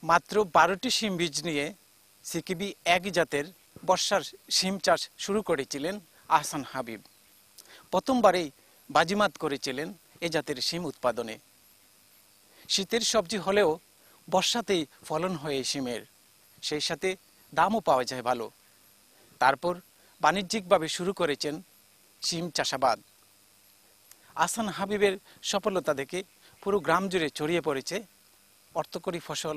মাত্র 12টি শিম বীজ নিয়ে সিকিবি এক জাতের বর্ষার শিম চাষ শুরু করেছিলেন আহসান হাবিব। প্রথমবারেই বাজিমাত করেছিলেন এ জাতের শিম উৎপাদনে। শীতের সবজি হলেও বর্ষাতেই ফলন হয় শিমের, সেই সাথে দামও পাওয়া যায় ভালো। তারপর বাণিজ্যিকভাবে শুরু করেছেন শিম চাষাবাদ। আহসান হাবিবের সফলতা দেখে পুরো গ্রাম জুড়ে ছড়িয়ে পড়েছে অর্থকরী ফসল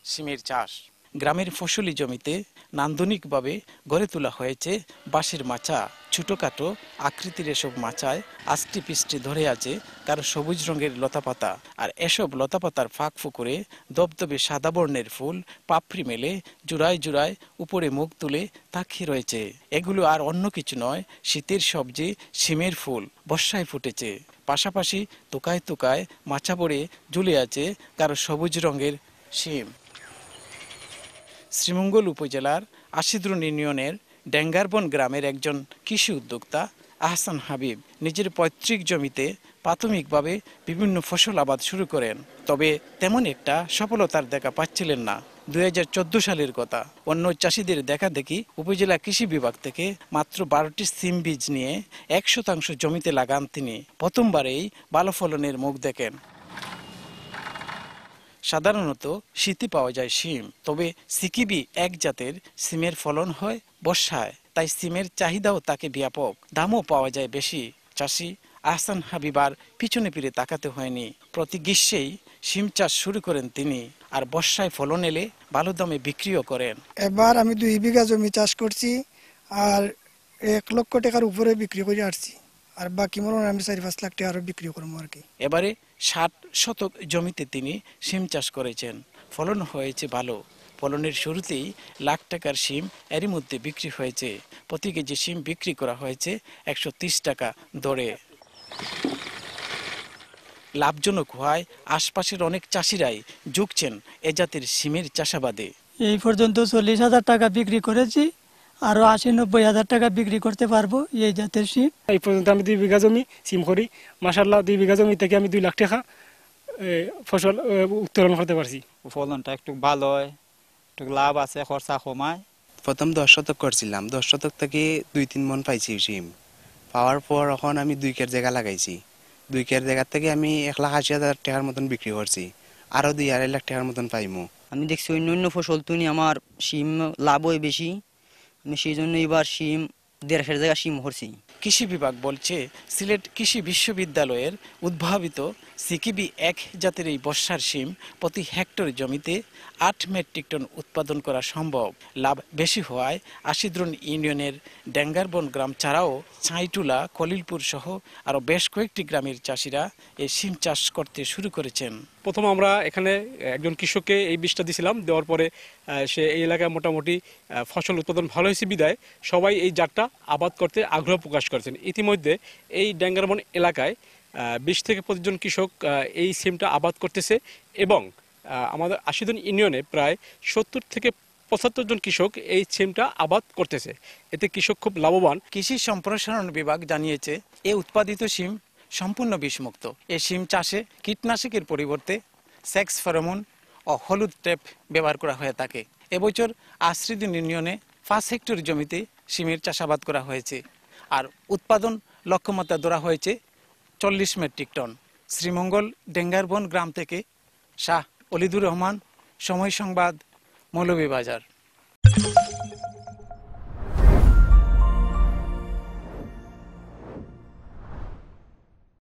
শিমের চাষ। গ্রামের ফসলি জমিতে নান্দনিকভাবে গড়ে তোলা হয়েছে বাঁশের মাচা। ছোটোখাটো আকৃতির এসব মাচায় আষ্টি পিষ্টি ধরে আছে কারো সবুজ রঙের লতাপাতা, আর এসব লতাপাতার ফাঁক ফুকরে দবদবে সাদা বর্ণের ফুল পাপড়ি মেলে জোড়ায় জোড়ায় উপরে মুখ তুলে তাকিয়ে রয়েছে। এগুলো আর অন্য কিছু নয়, শীতের সবজি শিমের ফুল বর্ষায় ফুটেছে। পাশাপাশি তোকায় তোকায় মাচা পড়ে ঝুলে আছে কারো সবুজ রঙের শিম। শ্রীমঙ্গল উপজেলার আশিদ্রুন ইউনিয়নের ডেঙ্গারবন গ্রামের একজন কৃষি উদ্যোক্তা আহসান হাবিব নিজের পৈতৃক জমিতে প্রাথমিকভাবে বিভিন্ন ফসল আবাদ শুরু করেন। তবে তেমন একটা সফলতার দেখা পাচ্ছিলেন না। 2014 সালের কথা। অন্য চাষিদের দেখা দেখি উপজেলা কৃষি বিভাগ থেকে মাত্র 12টি সিম বীজ নিয়ে 100% জমিতে লাগান তিনি। প্রথমবারেই ভালো ফলনের মুখ দেখেন। সাধারণত শীতে পাওয়া যায় শিম, তবে সিকিবি এক জাতের সিমের ফলন হয় বর্ষায়, তাই সিমের চাহিদাও তাকে ব্যাপক, দামও পাওয়া যায় বেশি। চাষি আহসান হাবিবার পিছনে ফিরে তাকাতে হয়নি। প্রতি গ্রীষ্মেই শিম চাষ শুরু করেন তিনি, আর বর্ষায় ফলন এলে ভালো দামে বিক্রিও করেন। এবার আমি 2 বিঘা জমি চাষ করছি, আর 1 লক্ষ টাকার উপরে বিক্রি করে আসছি, আর বাকি মনে হয় আমি 4-5 লাখ টাকা আরো বিক্রি করবো আর কি। এবারে 60 শতক জমিতে তিনি শিম চাষ করেছেন। ফলন হয়েছে ভালো। ফলনের শুরুতেই লাখ টাকার শিম এরই মধ্যে বিক্রি হয়েছে। প্রতি কেজি শিম বিক্রি করা হয়েছে 130 টাকা দরে। লাভজনক হওয়ায় আশপাশের অনেক চাষিরাই ঝুঁকছেন এ জাতের শিমের চাষাবাদে। এই পর্যন্ত 40,000 টাকা বিক্রি করেছি, আরো 80-90 হাজার টাকা বিক্রি করতে পারবো এই জাতের শিম। এই পর্যন্ত আমি 2 বিঘা জমি সিম করি, মাশাআল্লাহ 2 বিঘা জমি থেকে আমি 2 লাখ টাকা ফসল উত্তোলন করতে পারছি। ফলনটা একটু ভালো হয়, একটু লাভ আছে, খরচা কমায়। প্রথম 10 শতক করছিলাম, 10 শতক থেকে 2-3 মন পাইছি শিম। পাওয়ার পর এখন আমি 2 কের জায়গা লাগাইছি। 2 কের জায়গা থেকে আমি 1,80,000 টাকার মতন বিক্রি করছি, আরো 2-2.5 লাখ টাকার মতন পাইমু। আমি দেখছি অন্য ফসল তুনি আমার শিম লাভ হয় বেশি, আমি সেই জন্য এবার শিম 1.5 জায়গা শিম করছি। কৃষি বিভাগ বলছে সিলেট কৃষি বিশ্ববিদ্যালয়ের উদ্ভাবিত সিকিবি এক জাতের এই বর্ষার শিম প্রতি হেক্টর জমিতে 8 মেট্রিক টন উৎপাদন করা সম্ভব। লাভ বেশি হওয়ায় আশিদ্রুন ইউনিয়নের ডেঙ্গারবন গ্রাম ছাড়াও ছাইটুলা, খলিলপুর সহ আরও বেশ কয়েকটি গ্রামের চাষিরা এই শিম চাষ করতে শুরু করেছেন। প্রথম আমরা এখানে একজন কৃষককে এই বীজটা দিয়েছিলাম, দেওয়ার পরে সে এই এলাকায় মোটামুটি ফসল উৎপাদন ভালো হয়েছে বিদায় সবাই এই জাতটা আবাদ করতে আগ্রহ প্রকাশ করেছেন। ইতিমধ্যে এই ডেঙ্গারবন এলাকায় 20 থেকে 25 জন কৃষক এই সিমটা আবাদ করতেছে, এবং আমাদের আশিদ্রুন ইউনিয়নে প্রায় 70 থেকে 75 জন কৃষক এই সিমটা আবাদ করতেছে। এতে কৃষক খুব লাভবান। কৃষি সম্প্রসারণ বিভাগ জানিয়েছে এই উৎপাদিত শিম সম্পূর্ণ বিষমুক্ত। এই শিম চাষে কীটনাশকের পরিবর্তে সেক্স ফেরোমন ও হলুদ টেপ ব্যবহার করা হয়ে থাকে। এবছর আশিদ্রুন ইউনিয়নে 5 হেক্টর জমিতে শিমের চাষাবাদ করা হয়েছে, আর উৎপাদন লক্ষ্যমাত্রা ধরা হয়েছে 40 মেট্রিক টন। শ্রীমঙ্গল ডেঙ্গারবন গ্রাম থেকে শাহ অলিদুর রহমান, সময় সংবাদ, মৌলভীবাজার।